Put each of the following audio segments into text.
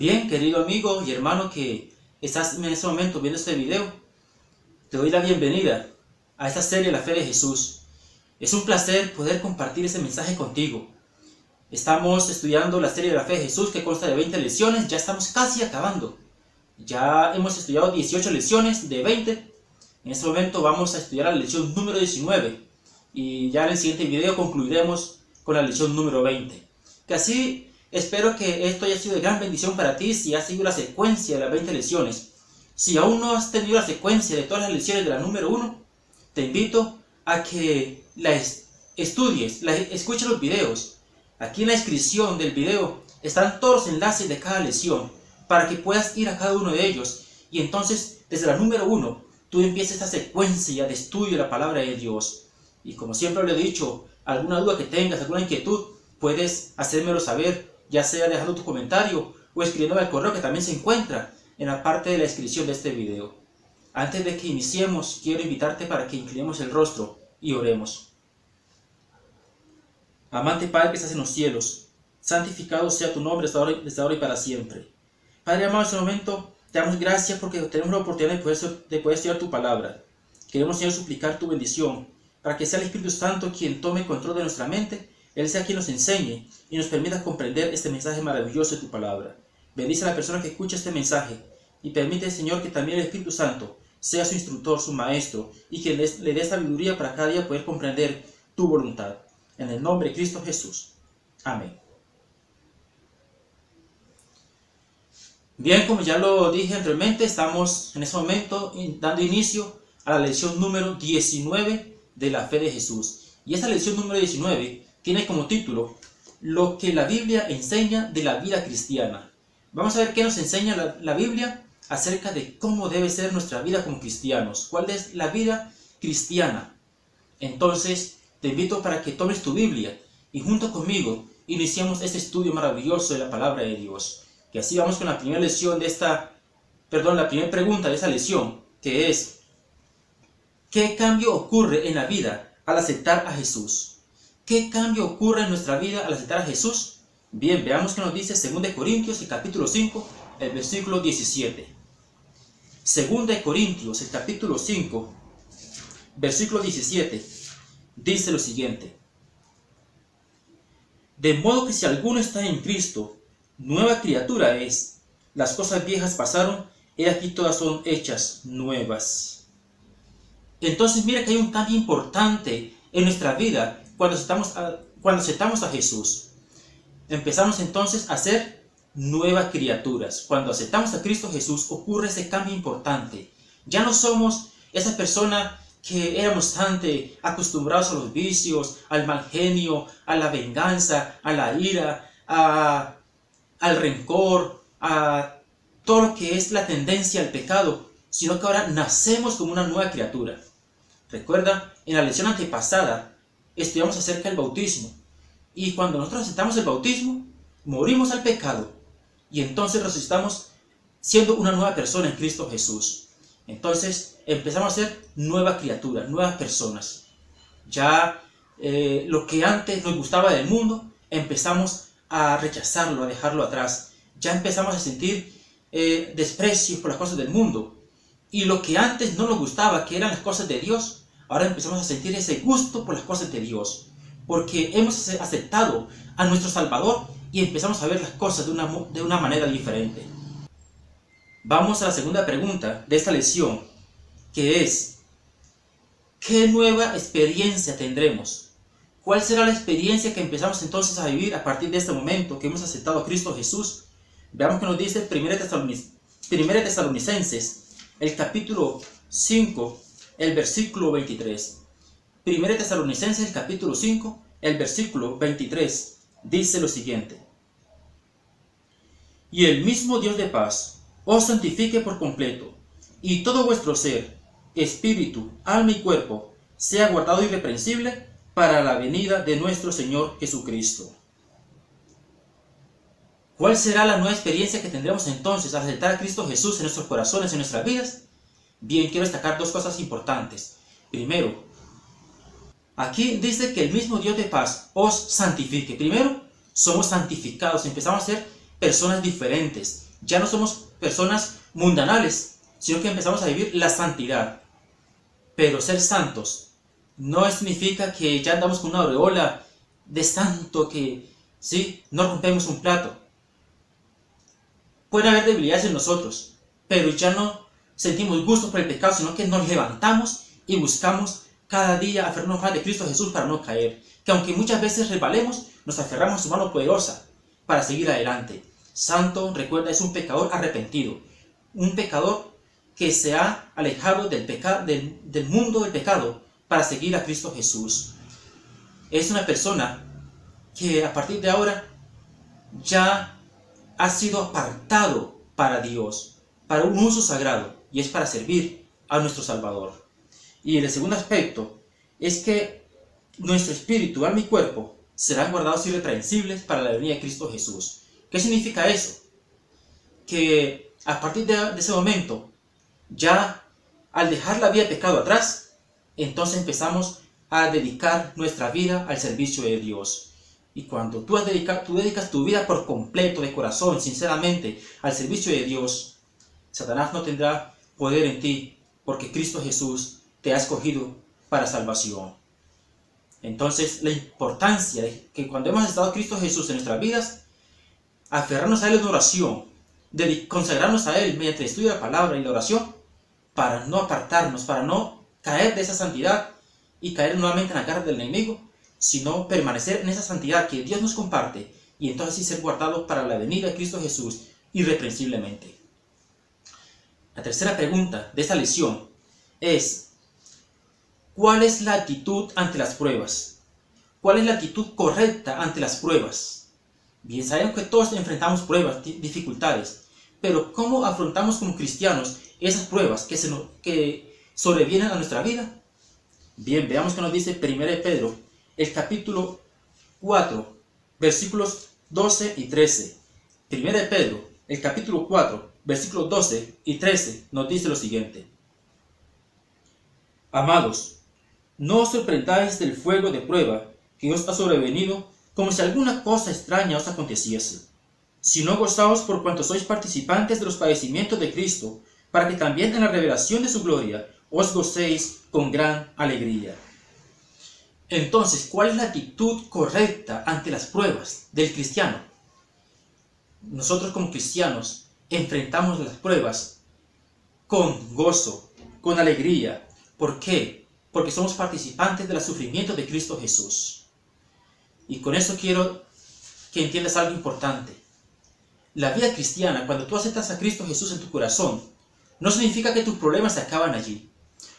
Bien, querido amigo y hermano que estás en este momento viendo este video, te doy la bienvenida a esta serie La Fe de Jesús. Es un placer poder compartir este mensaje contigo. Estamos estudiando la serie de La Fe de Jesús que consta de 20 lecciones, ya estamos casi acabando. Ya hemos estudiado 18 lecciones de 20. En este momento vamos a estudiar la lección número 19 y ya en el siguiente video concluiremos con la lección número 20. Que así espero que esto haya sido de gran bendición para ti si has seguido la secuencia de las 20 lecciones. Si aún no has tenido la secuencia de todas las lecciones de la número 1, te invito a que la estudies, escuches los videos. Aquí en la descripción del video están todos los enlaces de cada lección para que puedas ir a cada uno de ellos y entonces desde la número 1 tú empieces esta secuencia de estudio de la palabra de Dios. Y como siempre le he dicho, alguna duda que tengas, alguna inquietud, puedes hacérmelo saber, ya sea dejando tu comentario o escribiéndome al correo que también se encuentra en la parte de la descripción de este video. Antes de que iniciemos, quiero invitarte para que inclinemos el rostro y oremos. Amante Padre que estás en los cielos, santificado sea tu nombre desde ahora y para siempre. Padre amado, en este momento te damos gracias porque tenemos la oportunidad de poder estudiar tu palabra. Queremos, Señor, suplicar tu bendición para que sea el Espíritu Santo quien tome control de nuestra mente. Él sea quien nos enseñe y nos permita comprender este mensaje maravilloso de tu palabra. Bendice a la persona que escucha este mensaje y permite, Señor, que también el Espíritu Santo sea su instructor, su maestro, y que le dé sabiduría para cada día poder comprender tu voluntad. En el nombre de Cristo Jesús. Amén. Bien, como ya lo dije anteriormente, estamos en este momento dando inicio a la lección número 19 de la Fe de Jesús. Y esta lección número 19 tiene como título Lo que la Biblia enseña de la vida cristiana. Vamos a ver qué nos enseña la Biblia acerca de cómo debe ser nuestra vida como cristianos. ¿Cuál es la vida cristiana? Entonces, te invito para que tomes tu Biblia y junto conmigo iniciemos este estudio maravilloso de la palabra de Dios. Que así vamos con la primera lección de la primera pregunta de esta lección, que es ¿qué cambio ocurre en la vida al aceptar a Jesús? ¿Qué cambio ocurre en nuestra vida al aceptar a Jesús? Bien, veamos qué nos dice 2 Corintios, el capítulo 5, el versículo 17. 2 Corintios, el capítulo 5, versículo 17, dice lo siguiente. De modo que si alguno está en Cristo, nueva criatura es. Las cosas viejas pasaron, he aquí todas son hechas nuevas. Entonces mira que hay un cambio importante en nuestra vida cuando aceptamos a Jesús. Empezamos entonces a ser nuevas criaturas. Cuando aceptamos a Cristo Jesús ocurre ese cambio importante. Ya no somos esa persona que éramos tan acostumbrados a los vicios, al mal genio, a la venganza, a la ira, al rencor, a todo lo que es la tendencia al pecado, sino que ahora nacemos como una nueva criatura. Recuerda, en la lección antepasada estudiamos acerca del bautismo. Y cuando nosotros aceptamos el bautismo, morimos al pecado. Y entonces resucitamos siendo una nueva persona en Cristo Jesús. Entonces empezamos a ser nueva criatura, nuevas personas. Ya lo que antes nos gustaba del mundo, empezamos a rechazarlo, a dejarlo atrás. Ya empezamos a sentir desprecio por las cosas del mundo. Y lo que antes no nos gustaba, que eran las cosas de Dios, ahora empezamos a sentir ese gusto por las cosas de Dios. Porque hemos aceptado a nuestro Salvador y empezamos a ver las cosas de una manera diferente. Vamos a la segunda pregunta de esta lección, que es ¿qué nueva experiencia tendremos? ¿Cuál será la experiencia que empezamos entonces a vivir a partir de este momento que hemos aceptado a Cristo Jesús? Veamos que nos dice 1 Tesalonicenses, el capítulo 5, el versículo 23. 1 Tesalonicenses, el capítulo 5, el versículo 23, dice lo siguiente. Y el mismo Dios de paz os santifique por completo, y todo vuestro ser, espíritu, alma y cuerpo, sea guardado irreprensible para la venida de nuestro Señor Jesucristo. ¿Cuál será la nueva experiencia que tendremos entonces al aceptar a Cristo Jesús en nuestros corazones, en nuestras vidas? Bien, quiero destacar dos cosas importantes. Primero, aquí dice que el mismo Dios de paz os santifique. Primero, somos santificados, empezamos a ser personas diferentes, Ya no somos personas mundanales, sino que empezamos a vivir la santidad. Pero ser santos no significa que ya andamos con una aureola de santo que, ¿sí?, no rompemos un plato. Puede haber debilidades en nosotros, pero ya no sentimos gusto por el pecado, sino que nos levantamos y buscamos cada día aferrarnos más de Cristo Jesús para no caer. Que aunque muchas veces resbalemos, nos aferramos a su mano poderosa para seguir adelante. Santo, recuerda, es un pecador arrepentido, un pecador que se ha alejado del mundo del pecado para seguir a Cristo Jesús. Es una persona que a partir de ahora ya ha sido apartado para Dios, para un uso sagrado, y es para servir a nuestro Salvador. Y el segundo aspecto es que nuestro espíritu, alma y cuerpo serán guardados irreprensibles para la venida de Cristo Jesús. ¿Qué significa eso? Que a partir de ese momento, ya al dejar la vida de pecado atrás, entonces empezamos a dedicar nuestra vida al servicio de Dios. Y cuando tú dedicas tu vida por completo, de corazón, sinceramente, al servicio de Dios, Satanás no tendrá poder en ti, porque Cristo Jesús te ha escogido para salvación. Entonces, la importancia de que cuando hemos estado a Cristo Jesús en nuestras vidas, aferrarnos a Él en oración, de consagrarnos a Él mediante el estudio de la palabra y la oración, para no apartarnos, para no caer de esa santidad y caer nuevamente en la garra del enemigo, sino permanecer en esa santidad que Dios nos comparte, y entonces sí ser guardado para la venida de Cristo Jesús irreprensiblemente. La tercera pregunta de esta lección es: ¿cuál es la actitud ante las pruebas? ¿Cuál es la actitud correcta ante las pruebas? Bien, sabemos que todos enfrentamos pruebas, dificultades, pero ¿cómo afrontamos como cristianos esas pruebas que sobrevienen a nuestra vida? Bien, veamos qué nos dice 1 Pedro, el capítulo 4, versículos 12 y 13. 1 Pedro, el capítulo 4, versículos 12 y 13, nos dice lo siguiente: Amados, no os sorprendáis del fuego de prueba que os ha sobrevenido, como si alguna cosa extraña os aconteciese, sino gozaos por cuanto sois participantes de los padecimientos de Cristo, para que también en la revelación de su gloria os gocéis con gran alegría. Entonces, ¿cuál es la actitud correcta ante las pruebas del cristiano? Nosotros como cristianos enfrentamos las pruebas con gozo, con alegría. ¿Por qué? Porque somos participantes de los sufrimientos de Cristo Jesús. Y con eso quiero que entiendas algo importante. La vida cristiana, cuando tú aceptas a Cristo Jesús en tu corazón, no significa que tus problemas se acaban allí.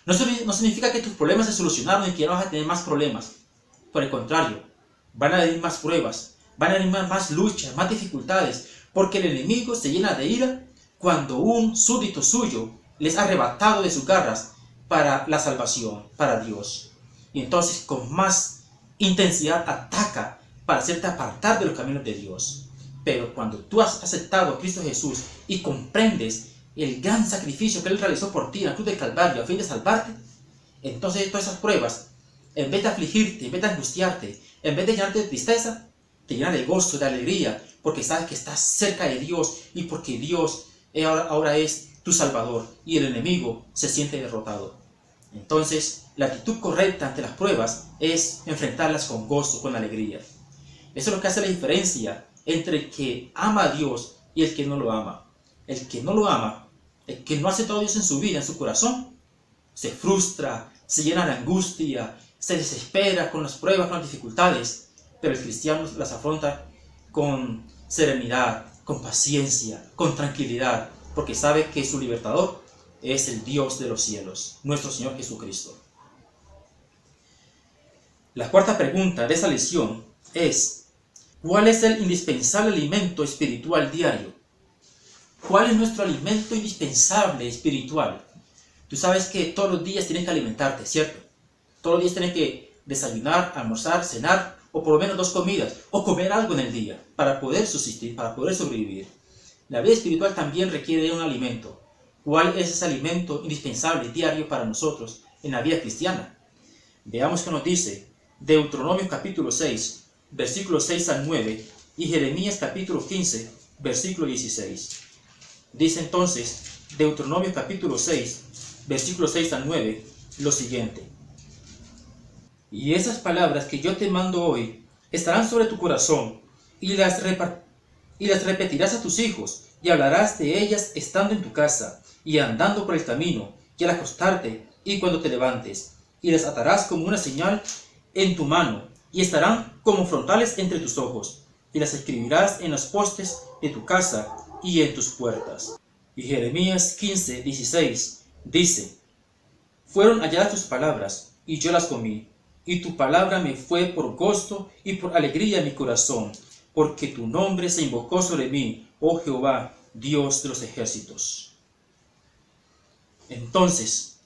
No significa que tus problemas se solucionaron y que no vas a tener más problemas. Por el contrario, van a venir más pruebas, van a venir más luchas, más dificultades, porque el enemigo se llena de ira cuando un súbdito suyo les ha arrebatado de sus garras para la salvación, para Dios. Y entonces con más intensidad ataca para hacerte apartar de los caminos de Dios. Pero cuando tú has aceptado a Cristo Jesús y comprendes el gran sacrificio que Él realizó por ti en la cruz del Calvario a fin de salvarte, entonces todas esas pruebas, en vez de afligirte, en vez de angustiarte, en vez de llenarte de tristeza, te llenan de gozo, de alegría, porque sabes que estás cerca de Dios y porque Dios ahora es tu Salvador y el enemigo se siente derrotado. Entonces, la actitud correcta ante las pruebas es enfrentarlas con gozo, con alegría. Eso es lo que hace la diferencia entre el que ama a Dios y el que no lo ama. El que no lo ama, el que no hace todo Dios en su vida, en su corazón, se frustra, se llena de angustia, se desespera con las pruebas, con las dificultades, pero el cristiano las afronta con serenidad, con paciencia, con tranquilidad, porque sabe que su libertador es el Dios de los cielos, nuestro Señor Jesucristo. La cuarta pregunta de esta lección es: ¿cuál es el indispensable alimento espiritual diario? ¿Cuál es nuestro alimento indispensable espiritual? Tú sabes que todos los días tienes que alimentarte, ¿cierto? Todos los días tienes que desayunar, almorzar, cenar, o por lo menos 2 comidas, o comer algo en el día, para poder subsistir, para poder sobrevivir. La vida espiritual también requiere de un alimento. ¿Cuál es ese alimento indispensable diario para nosotros en la vida cristiana? Veamos qué nos dice Deuteronomio capítulo 6, versículos 6 al 9, y Jeremías capítulo 15, versículo 16. Dice entonces Deuteronomio capítulo 6, versículos 6 al 9, lo siguiente: y esas palabras que yo te mando hoy estarán sobre tu corazón, y las repetirás a tus hijos, y hablarás de ellas estando en tu casa, y andando por el camino, y al acostarte, y cuando te levantes, y las atarás como una señal en tu mano, y estarán como frontales entre tus ojos, y las escribirás en los postes de tu casa y en tus puertas. Y Jeremías 15, 16 dice: fueron halladas tus palabras, y yo las comí, y tu palabra me fue por gozo y por alegría en mi corazón, porque tu nombre se invocó sobre mí, oh Jehová, Dios de los ejércitos. Entonces,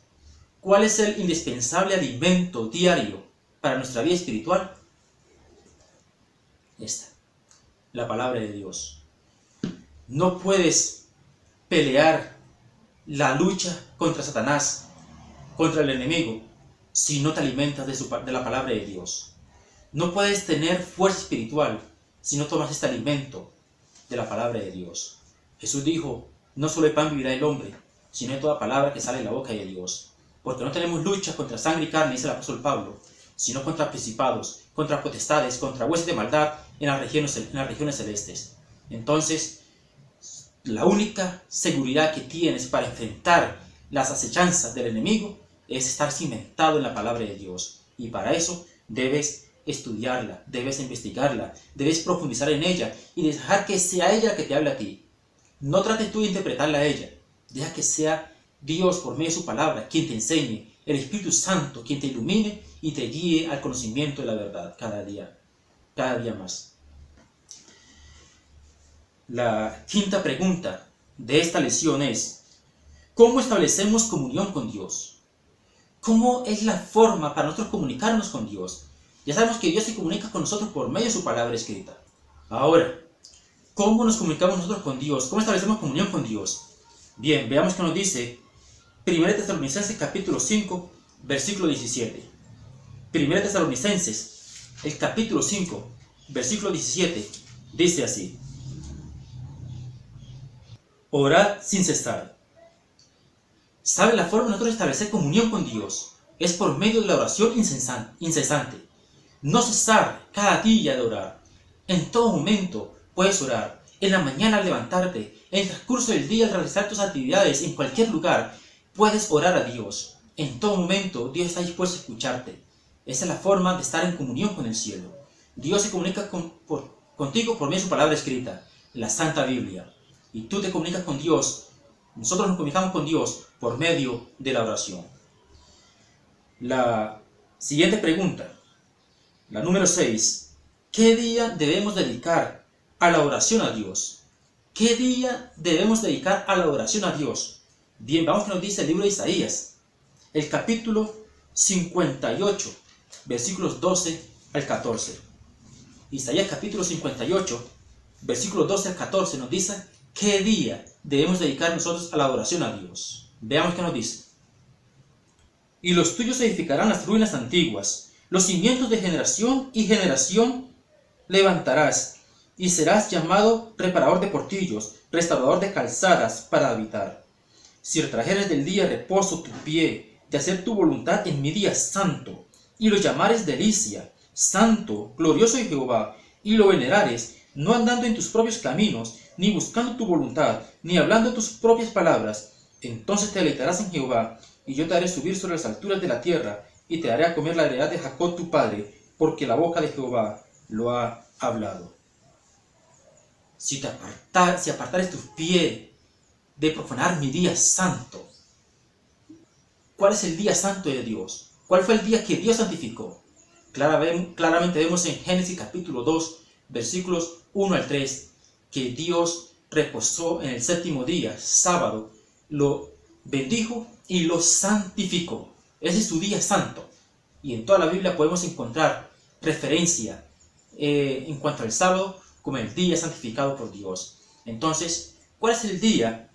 ¿cuál es el indispensable alimento diario para nuestra vida espiritual? La palabra de Dios. No puedes pelear la lucha contra Satanás, contra el enemigo, si no te alimentas de la palabra de Dios. No puedes tener fuerza espiritual si no tomas este alimento de la palabra de Dios. Jesús dijo: no solo de pan vivirá el hombre, sino de toda palabra que sale de la boca de Dios. Porque no tenemos lucha contra sangre y carne, dice el apóstol Pablo, sino contra principados, contra potestades, contra huestes de maldad en las regiones celestes. Entonces, la única seguridad que tienes para enfrentar las acechanzas del enemigo es estar cimentado en la palabra de Dios. Y para eso debes estudiarla, debes investigarla, debes profundizar en ella y dejar que sea ella la que te hable a ti. No trates tú de interpretarla a ella. Deja que sea Dios por medio de su palabra quien te enseñe, el Espíritu Santo quien te ilumine y te guíe al conocimiento de la verdad cada día más. La quinta pregunta de esta lección es: ¿cómo establecemos comunión con Dios? ¿Cómo es la forma para nosotros comunicarnos con Dios? Ya sabemos que Dios se comunica con nosotros por medio de su palabra escrita. Ahora, ¿cómo nos comunicamos nosotros con Dios? ¿Cómo establecemos comunión con Dios? Bien, veamos qué nos dice 1 Tesalonicenses capítulo 5, versículo 17. 1 Tesalonicenses, el capítulo 5, versículo 17, dice así: orad sin cesar. ¿Sabe la forma de nosotros establecer comunión con Dios? Es por medio de la oración incesante. No cesar cada día de orar. En todo momento puedes orar. En la mañana al levantarte, en el transcurso del día al realizar tus actividades, en cualquier lugar, puedes orar a Dios. En todo momento Dios está dispuesto a escucharte. Esa es la forma de estar en comunión con el cielo. Dios se comunica contigo por medio de su palabra escrita, la Santa Biblia. Y tú te comunicas con Dios. Nosotros nos comunicamos con Dios por medio de la oración. La siguiente pregunta, la número 6. ¿Qué día debemos dedicar a la oración a Dios? ¿Qué día debemos dedicar a la oración a Dios? Bien, vamos a lo que nos dice el libro de Isaías, el capítulo 58, versículos 12 al 14. Isaías capítulo 58, versículos 12 al 14 nos dice qué día debemos dedicar nosotros a la adoración a Dios. Veamos qué nos dice. Y los tuyos edificarán las ruinas antiguas, los cimientos de generación y generación levantarás, y serás llamado reparador de portillos, restaurador de calzadas para habitar. Si retrajeres del día reposo tu pie, de hacer tu voluntad en mi día santo, y lo llamares delicia, santo, glorioso de Jehová, y lo venerares, no andando en tus propios caminos, ni buscando tu voluntad, ni hablando tus propias palabras, entonces te deleitarás en Jehová, y yo te haré subir sobre las alturas de la tierra, y te haré a comer la heredad de Jacob tu padre, porque la boca de Jehová lo ha hablado. Si apartares tu pie de profanar mi día santo. ¿Cuál es el día santo de Dios? ¿Cuál fue el día que Dios santificó? Claramente vemos en Génesis capítulo 2, versículos 1 al 3, que Dios reposó en el séptimo día, sábado, lo bendijo y lo santificó. Ese es su día santo. Y en toda la Biblia podemos encontrar referencia en cuanto al sábado como el día santificado por Dios. Entonces, ¿cuál es el día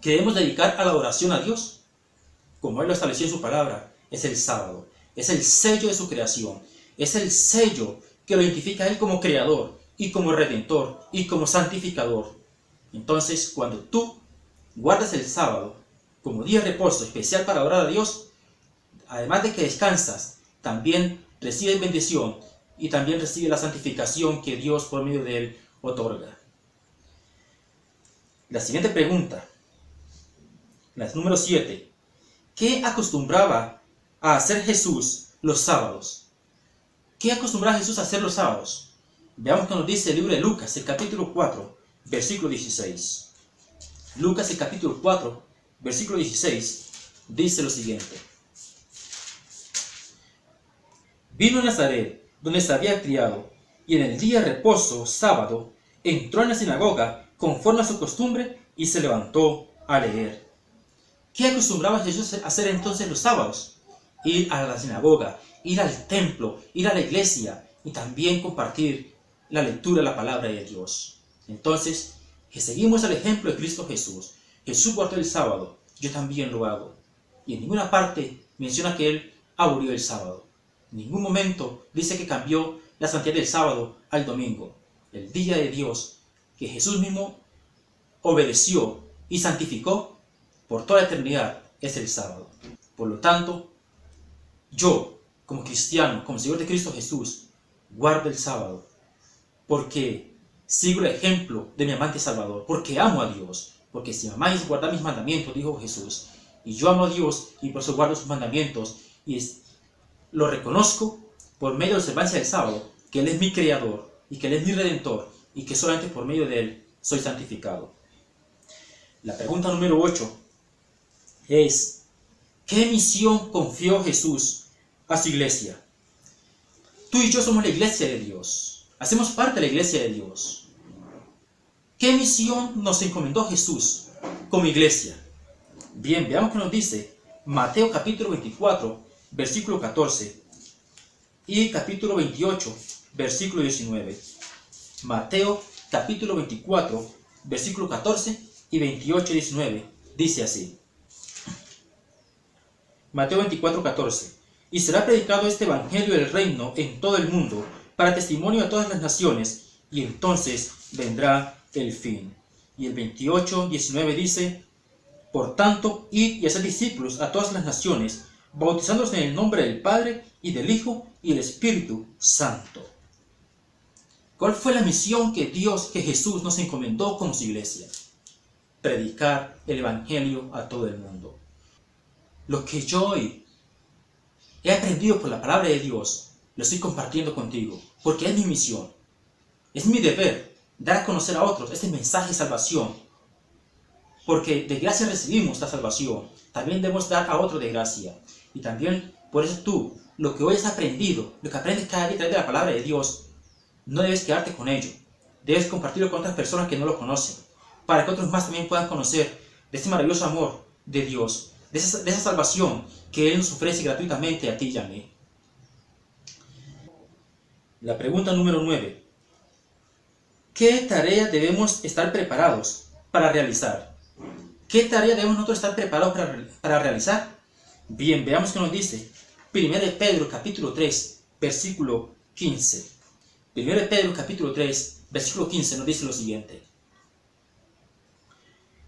que debemos dedicar a la oración a Dios? Como Él lo estableció en su palabra, es el sábado. Es el sello de su creación. Es el sello que lo identifica a Él como creador y como redentor y como santificador. Entonces, cuando tú guardas el sábado como día de reposo especial para adorar a Dios, además de que descansas, también recibes bendición y también recibes la santificación que Dios por medio de él otorga. La siguiente pregunta, la número 7. ¿Qué acostumbraba a hacer Jesús los sábados? ¿Qué acostumbraba Jesús a hacer los sábados? Veamos qué nos dice el libro de Lucas, el capítulo 4, versículo 16. Lucas, el capítulo 4, versículo 16, dice lo siguiente. Vino a Nazaret, donde se había criado, y en el día de reposo, sábado, entró en la sinagoga conforme a su costumbre y se levantó a leer. ¿Qué acostumbraba Jesús a hacer entonces los sábados? Ir a la sinagoga, ir al templo, ir a la iglesia y también compartir la lectura de la palabra de Dios. Entonces, que seguimos el ejemplo de Cristo Jesús. Jesús guardó el sábado, yo también lo hago. Y en ninguna parte menciona que él abolió el sábado. En ningún momento dice que cambió la santidad del sábado al domingo. El día de Dios que Jesús mismo obedeció y santificó por toda la eternidad es el sábado. Por lo tanto, yo, como cristiano, como seguidor de Cristo Jesús, guardo el sábado porque sigo el ejemplo de mi amante Salvador, porque amo a Dios, porque si me amáis guardad mis mandamientos, dijo Jesús, y yo amo a Dios y por eso guardo sus mandamientos y lo reconozco por medio de la observancia del sábado, que Él es mi creador y que Él es mi redentor y que solamente por medio de Él soy santificado. La pregunta número 8 es, ¿qué misión confió Jesús a su iglesia? Tú y yo somos la iglesia de Dios, hacemos parte de la iglesia de Dios. ¿Qué misión nos encomendó Jesús como iglesia? Bien, veamos qué nos dice Mateo capítulo 24, versículo 14 y capítulo 28, versículo 19. Mateo capítulo 24, versículo 14 y 28 y 19, dice así. Mateo 24, 14. Y será predicado este evangelio del reino en todo el mundo, para testimonio de todas las naciones, y entonces vendrá el fin. Y el 28, 19 dice, por tanto, id y haced discípulos a todas las naciones, bautizándolos en el nombre del Padre, y del Hijo, y del Espíritu Santo. ¿Cuál fue la misión que Jesús nos encomendó como su iglesia? Predicar el evangelio a todo el mundo. Lo que yo hoy he aprendido por la palabra de Dios, lo estoy compartiendo contigo, porque es mi misión. Es mi deber dar a conocer a otros este mensaje de salvación, porque de gracia recibimos la salvación, también debemos dar a otro de gracia. Y también, por eso tú, lo que hoy has aprendido, lo que aprendes cada día a través de la palabra de Dios, no debes quedarte con ello. Debes compartirlo con otras personas que no lo conocen, para que otros más también puedan conocer de este maravilloso amor de Dios, de esa salvación que Él nos ofrece gratuitamente a ti y a mí. La pregunta número 9. ¿Qué tarea debemos estar preparados para realizar? ¿Qué tarea debemos nosotros estar preparados para realizar? Bien, veamos qué nos dice 1 de Pedro capítulo 3, versículo 15. 1 de Pedro capítulo 3, versículo 15 nos dice lo siguiente.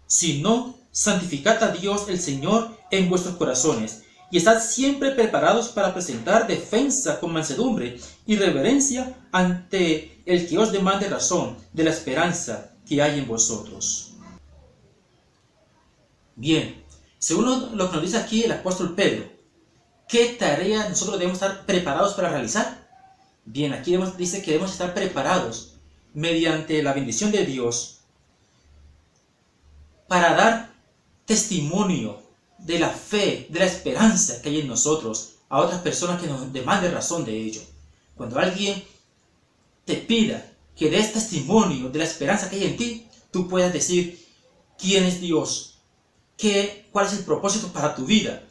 Si no, santificad a Dios el Señor en vuestros corazones, y estad siempre preparados para presentar defensa con mansedumbre y reverencia ante el que os demande razón de la esperanza que hay en vosotros. Bien, según lo que nos dice aquí el apóstol Pedro, ¿qué tarea nosotros debemos estar preparados para realizar? Bien, aquí dice que debemos estar preparados mediante la bendición de Dios para dar testimonio de la fe, de la esperanza que hay en nosotros a otras personas que nos demanden razón de ello. Cuando alguien te pida que des testimonio de la esperanza que hay en ti, tú puedas decir quién es Dios, cuál es el propósito para tu vida,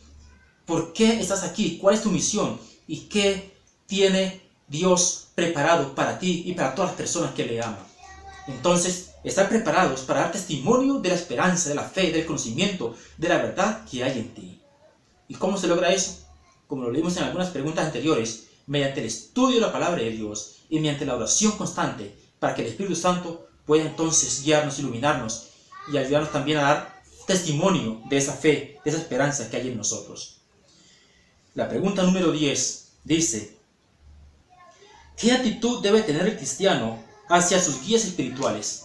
por qué estás aquí, cuál es tu misión y qué tiene Dios preparado para ti y para todas las personas que le aman. Entonces, estar preparados para dar testimonio de la esperanza, de la fe, del conocimiento, de la verdad que hay en ti. ¿Y cómo se logra eso? Como lo leímos en algunas preguntas anteriores, mediante el estudio de la palabra de Dios y mediante la oración constante para que el Espíritu Santo pueda entonces guiarnos, iluminarnos y ayudarnos también a dar testimonio de esa fe, de esa esperanza que hay en nosotros. La pregunta número 10 dice: ¿qué actitud debe tener el cristiano hacia sus guías espirituales?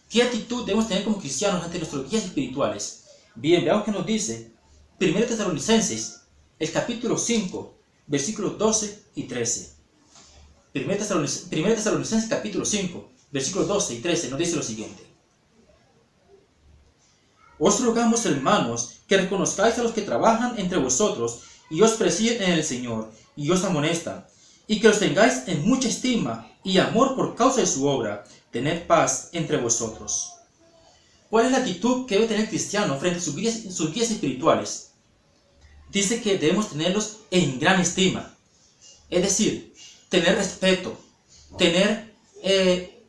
¿Qué actitud debemos tener como cristianos ante nuestros guías espirituales? Bien, veamos qué nos dice 1 Tesalonicenses, el capítulo 5, versículos 12 y 13. 1 Tesalonicenses capítulo 5, versículos 12 y 13 nos dice lo siguiente: os rogamos, hermanos, que reconozcáis a los que trabajan entre vosotros y os presiden en el Señor y os amonestan, y que los tengáis en mucha estima y amor por causa de su obra. Tened paz entre vosotros. ¿Cuál es la actitud que debe tener el cristiano frente a sus guías espirituales? Dice que debemos tenerlos en gran estima, es decir, tener respeto, tener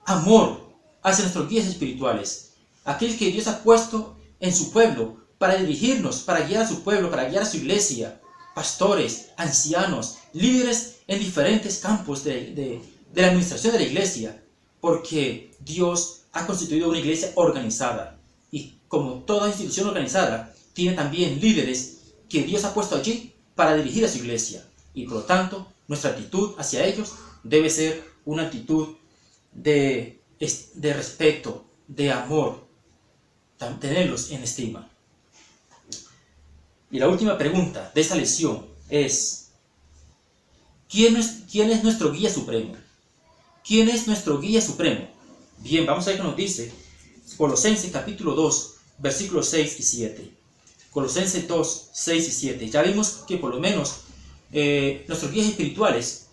amor hacia nuestros guías espirituales, aquel que Dios ha puesto en su pueblo para dirigirnos, para guiar a su pueblo, para guiar a su iglesia, pastores, ancianos, líderes en diferentes campos de la administración de la iglesia, porque Dios ha constituido una iglesia organizada, y como toda institución organizada, tiene también líderes que Dios ha puesto allí para dirigir a su iglesia, y por lo tanto, nuestra actitud hacia ellos debe ser una actitud de respeto, de amor, tenerlos en estima. Y la última pregunta de esta lección es: ¿quién es nuestro guía supremo? ¿Quién es nuestro guía supremo? Bien, vamos a ver qué nos dice Colosenses capítulo 2, versículos 6 y 7. Colosenses 2, 6 y 7. Ya vimos que por lo menos nuestros guías espirituales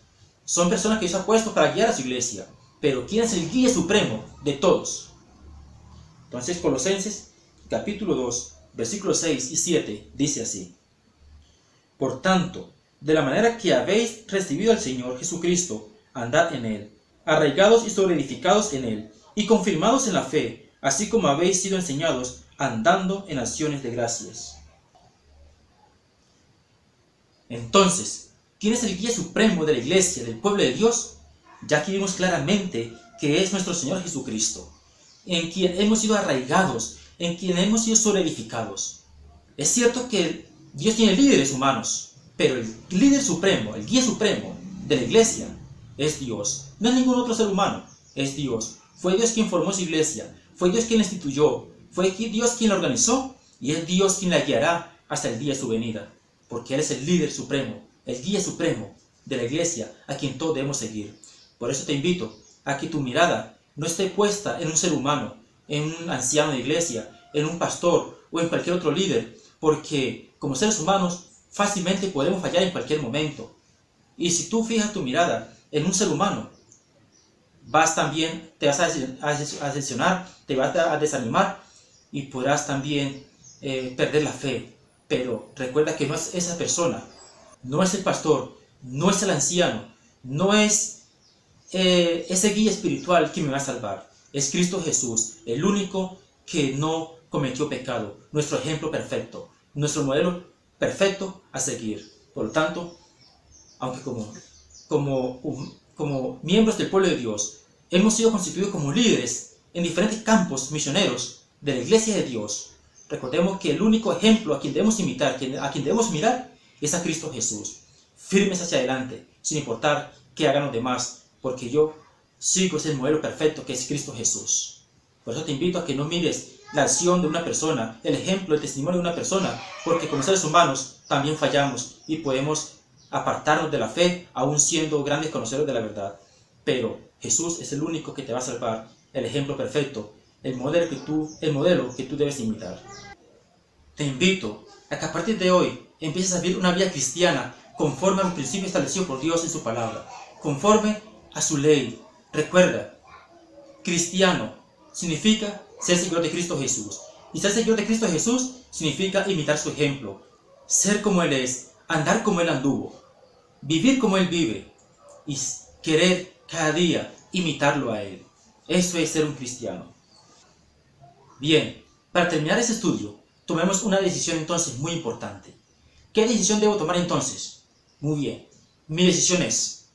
son personas que Dios ha puesto para guiar a su iglesia. Pero ¿quién es el guía supremo de todos? Entonces Colosenses capítulo 2, versículos 6 y 7 dice así: por tanto, de la manera que habéis recibido al Señor Jesucristo, andad en Él, arraigados y sobreedificados en Él, y confirmados en la fe, así como habéis sido enseñados, andando en acciones de gracias. Entonces, ¿quién es el guía supremo de la iglesia, del pueblo de Dios? Ya aquí vimos claramente que es nuestro Señor Jesucristo, en quien hemos sido arraigados, en quien hemos sido sobreedificados. Es cierto que Dios tiene líderes humanos, pero el líder supremo, el guía supremo de la iglesia es Dios. No es ningún otro ser humano, es Dios. Fue Dios quien formó su iglesia, fue Dios quien la instituyó, fue Dios quien la organizó, y es Dios quien la guiará hasta el día de su venida, porque Él es el líder supremo, el guía supremo de la iglesia, a quien todos debemos seguir. Por eso te invito a que tu mirada no esté puesta en un ser humano, en un anciano de iglesia, en un pastor o en cualquier otro líder, porque como seres humanos fácilmente podemos fallar en cualquier momento. Y si tú fijas tu mirada en un ser humano, te vas a decepcionar, te vas a desanimar y podrás también perder la fe. Pero recuerda que no es esa persona, no es el pastor, no es el anciano, no es ese guía espiritual que me va a salvar. Es Cristo Jesús, el único que no cometió pecado, nuestro ejemplo perfecto, nuestro modelo perfecto a seguir. Por lo tanto, aunque como miembros del pueblo de Dios hemos sido constituidos como líderes en diferentes campos misioneros de la iglesia de Dios, recordemos que el único ejemplo a quien debemos imitar, a quien debemos mirar, es a Cristo Jesús. Firmes hacia adelante, sin importar qué hagan los demás, porque yo sigo ese modelo perfecto que es Cristo Jesús. Por eso te invito a que no mires la acción de una persona, el ejemplo, el testimonio de una persona, porque como seres humanos también fallamos y podemos apartarnos de la fe, aún siendo grandes conocedores de la verdad. Pero Jesús es el único que te va a salvar, el ejemplo perfecto, el modelo que tú debes imitar. Te invito a que a partir de hoy empieces a vivir una vida cristiana conforme a los principios establecidos por Dios en su palabra, conforme a su ley. Recuerda, cristiano significa ser seguidor de Cristo Jesús. Y ser seguidor de Cristo Jesús significa imitar su ejemplo, ser como Él es, andar como Él anduvo, vivir como Él vive y querer cada día imitarlo a Él. Eso es ser un cristiano. Bien, para terminar este estudio, tomemos una decisión entonces muy importante. ¿Qué decisión debo tomar entonces? Muy bien, mi decisión es: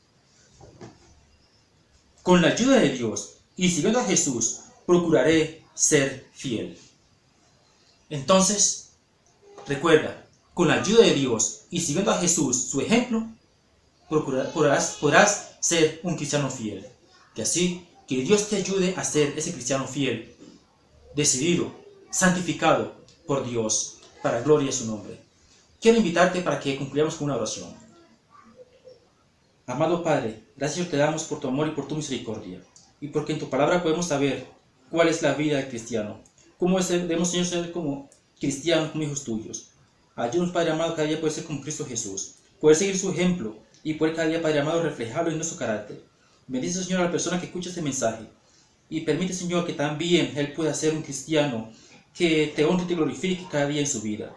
con la ayuda de Dios y siguiendo a Jesús, procuraré ser fiel. Entonces, recuerda, con la ayuda de Dios y siguiendo a Jesús, su ejemplo, podrás ser un cristiano fiel. Que Dios te ayude a ser ese cristiano fiel, decidido, santificado por Dios, para gloria de su nombre. Quiero invitarte para que concluyamos con una oración. Amado Padre, gracias te damos por tu amor y por tu misericordia, y porque en tu palabra podemos saber cuál es la vida del cristiano, cómo debemos ser como cristianos, como hijos tuyos. Ayúdanos, Padre amado, cada día poder ser como Cristo Jesús, poder seguir su ejemplo y poder cada día, Padre amado, reflejarlo en nuestro carácter. Bendice, Señor, a la persona que escucha este mensaje y permite, Señor, que también él pueda ser un cristiano que te honre y te glorifique cada día en su vida.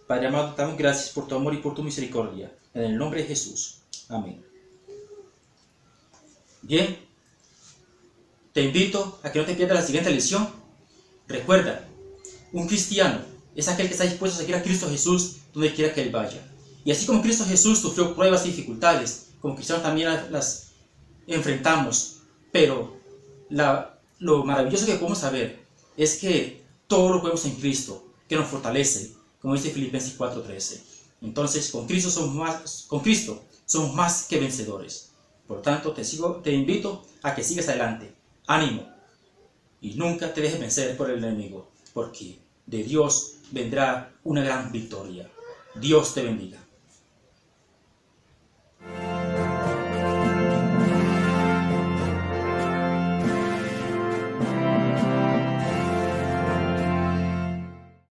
Padre amado, te damos gracias por tu amor y por tu misericordia. En el nombre de Jesús. Amén. Bien, te invito a que no te pierdas la siguiente lección. Recuerda, un cristiano es aquel que está dispuesto a seguir a Cristo Jesús donde quiera que él vaya. Y así como Cristo Jesús sufrió pruebas y dificultades, como cristianos también las enfrentamos. Pero lo maravilloso que podemos saber es que todo lo podemos en Cristo, que nos fortalece, como dice Filipenses 4:13. Entonces, con Cristo somos más que vencedores. Por tanto, te invito a que sigas adelante. Ánimo. Y nunca te dejes vencer por el enemigo, porque de Dios vendrá una gran victoria. Dios te bendiga.